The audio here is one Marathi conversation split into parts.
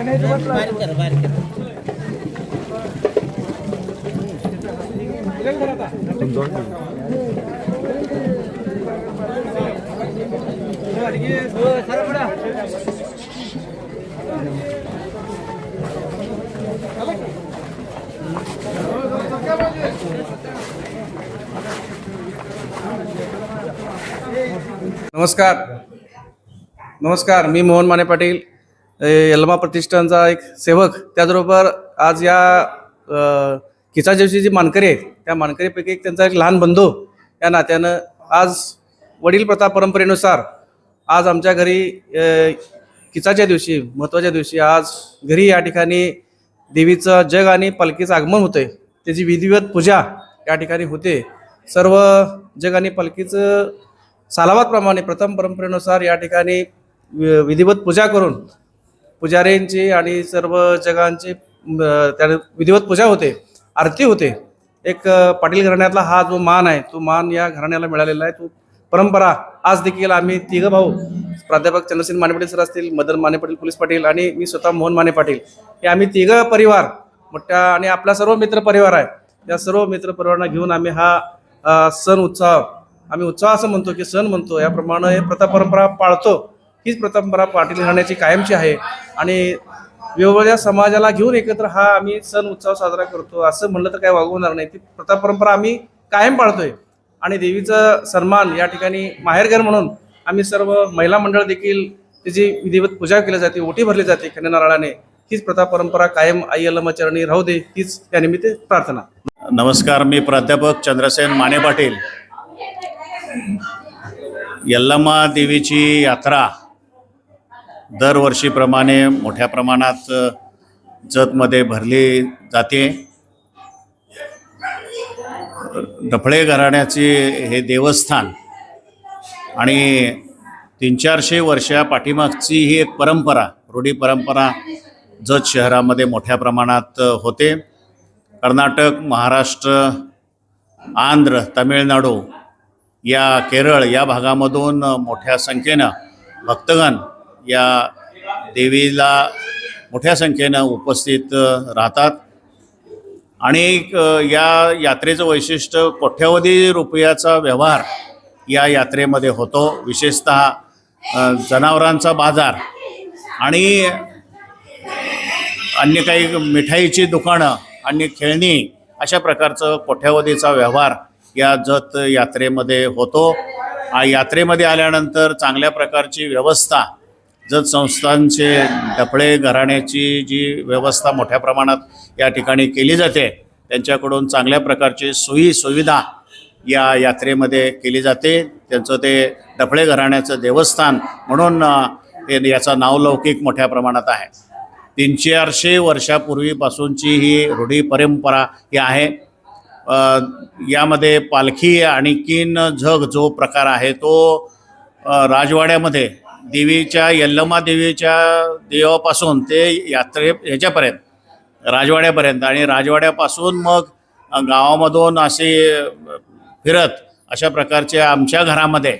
नमस्कार, मी मोहन माने पाटील, यल्लमा प्रतिष्ठानचा एक सेवक. त्याचबरोबर आज या किचा दिवशी जी मानकरी आहेत त्या मानकरीपैकी एक त्यांचा एक लहान बंधू या नात्यानं आज वडील प्रथा परंपरेनुसार आज आमच्या घरी किचाच्या दिवशी, महत्त्वाच्या दिवशी आज घरी या ठिकाणी देवीचं जग आणि पालखीचं आगमन होतंय. त्याची विधिवत पूजा या ठिकाणी होते. सर्व जग आणि पालखीचं सालाबादप्रमाणे प्रथम परंपरेनुसार या ठिकाणी विधिवत पूजा करून पुजाऱ्यांची आणि सर्व जगांची त्या विधिवत पूजा होते, आरती होते. एक पाटील घराण्यातला हा जो मान आहे तो मान या घराण्याला मिळालेला आहे. तो परंपरा आज देखील आम्ही तिघं भाऊ, प्राध्यापक चंद्रसेन माने पाटील सर असतील, मदन माने पाटील पोलीस पाटील आणि मी स्वतः मोहन माने पाटील, हे आम्ही तिघं परिवार मोठ्या आणि आपला सर्व मित्र परिवार आहे. या सर्व मित्र परिवारांना घेऊन आम्ही हा सण उत्सव, आम्ही उत्सव असं म्हणतो की सण म्हणतो, याप्रमाणे प्रथा परंपरा पाळतो. हीच परंपरा पाटील घराण्याची कायमची आहे आणि वेगवेगळ्या समाजाला घेऊन एकत्र हा आम्ही सण उत्सव साजरा करतो असं म्हणलं तर काय वागवणार नाही. ती प्रथा परंपरा आम्ही कायम पाळतोय आणि देवीचा सन्मान या ठिकाणी माहेरघर म्हणून आम्ही सर्व महिला मंडळ देखील त्याची विधिवत पूजा केली जाते, ओटी भरली जाते खंड नारळाने. हीच प्रथा परंपरा कायम आई यल्लमा चरणी राहू दे, हीच त्यानिमित्त प्रार्थना. नमस्कार, मी प्राध्यापक चंद्रसेन माने पाटील. यल्लमा देवीची यात्रा दरवर्षीप्रमाणे मोठ्या प्रमाणात जतमध्ये भरली जाते. डफळे घराण्याचे हे देवस्थान आणि 300-400 वर्षा पाठीमागची ही एक परंपरा, रूढी परंपरा जत शहरामध्ये मोठ्या प्रमाणात होते. कर्नाटक, महाराष्ट्र, आंध्र, तामिळनाडू या केरळ या भागामधून मोठ्या संख्येनं भक्तगण या देवीला मोठ्या संख्येनं उपस्थित राहतात आणि या यात्रेचं वैशिष्ट्य कोट्यवधी रुपयाचा व्यवहार या यात्रेमध्ये होतो. विशेषतः जनावरांचा बाजार आणि अन्य काही मिठाईची दुकानं आणि खेळणी अशा प्रकारचं कोट्यवधीचा व्यवहार या जत यात्रेमध्ये होतो. यात्रेमध्ये आल्यानंतर चांगल्या प्रकारची व्यवस्था जत संस्थांचे डफळे घराण्याची जी व्यवस्था मोठ्या प्रमाणात या ठिकाणी केली जाते, त्यांच्याकडून चांगल्या प्रकारची सोयी सुविधा या यात्रेमध्ये केली जाते. त्यांचं ते डफळे घराण्याचं देवस्थान म्हणून याचा नावलौकिक मोठ्या प्रमाणात आहे. 300-400 वर्षापूर्वीपासूनची ही रूढी परंपरा ही आहे. यामध्ये पालखी आणखीन झग जो प्रकार आहे तो राजवाड्यामध्ये देवीच्या यल्लमा देवीच्या देवापासून ते ह्याच्यापर्यंत राजवाड्यापर्यंत आणि राजवाड्यापासून मग गावामधून असे फिरत अशा प्रकारचे आमच्या घरामध्ये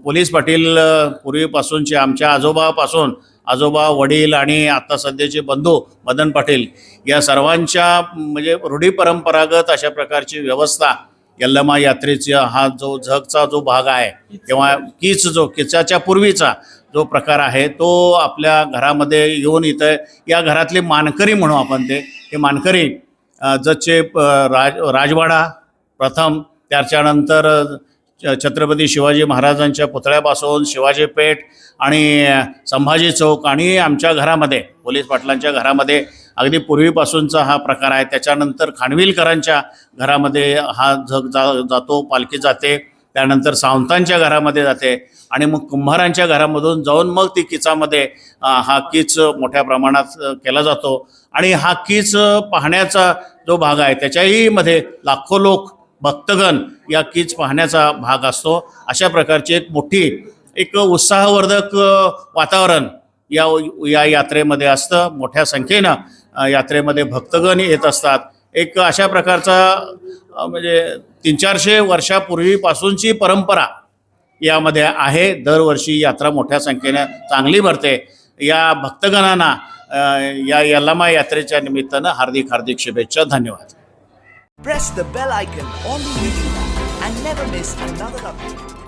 पोलीस पाटील पूर्वीपासूनचे आमच्या आजोबापासून आजोबा, वडील आणि आता सध्याचे बंधू मदन पाटील या सर्वांच्या म्हणजे रूढी परंपरागत अशा प्रकारची व्यवस्था यल्लमा यात्रेचा हा जो झगचा जो भाग आहे किंवा किचाच्या पूर्वीचा जो प्रकार आहे तो आपल्या घरामध्ये येऊन इथं या घरातले मानकरी म्हणू आपण ते मानकरी जतचे राजवाडा प्रथम, त्याच्यानंतर छत्रपती शिवाजी महाराजांच्या पुतळ्यापासून शिवाजी पेठ आणि संभाजी चौक आणि आमच्या घरामध्ये पोलीस पाटलांच्या घरामध्ये अगदी पूर्वीपासूनचा हा प्रकार आहे. त्याच्यानंतर खानविलकरांच्या घरामध्ये हा झग जातो, पालखी जाते. त्यानंतर सावंतांच्या घरामध्ये जाते आणि मग कुंभारांच्या घरामधून जाऊन मग ती किचामध्ये हा कीच मोठ्या प्रमाणात केला जातो. आणि हा कीच पाहण्याचा जो भाग आहे त्याच्याही मध्ये लाखो लोक भक्तगण या कीच पाहण्याचा भाग असतो. अशा प्रकारची एक मोठी एक उत्साहवर्धक वातावरण या यात्रेमध्ये असतं. मोठ्या संख्येनं यात्रेमध्ये भक्तगण येत असतात. एक अशा प्रकारचा म्हणजे 300-400 वर्षापूर्वीपासूनची परंपरा यामध्ये आहे. दरवर्षी यात्रा मोठ्या संख्येनं चांगली भरते. या भक्तगणांना या यल्लमा यात्रेच्या निमित्तानं हार्दिक हार्दिक शुभेच्छा. धन्यवाद. Press the bell icon on the YouTube app and never miss another update.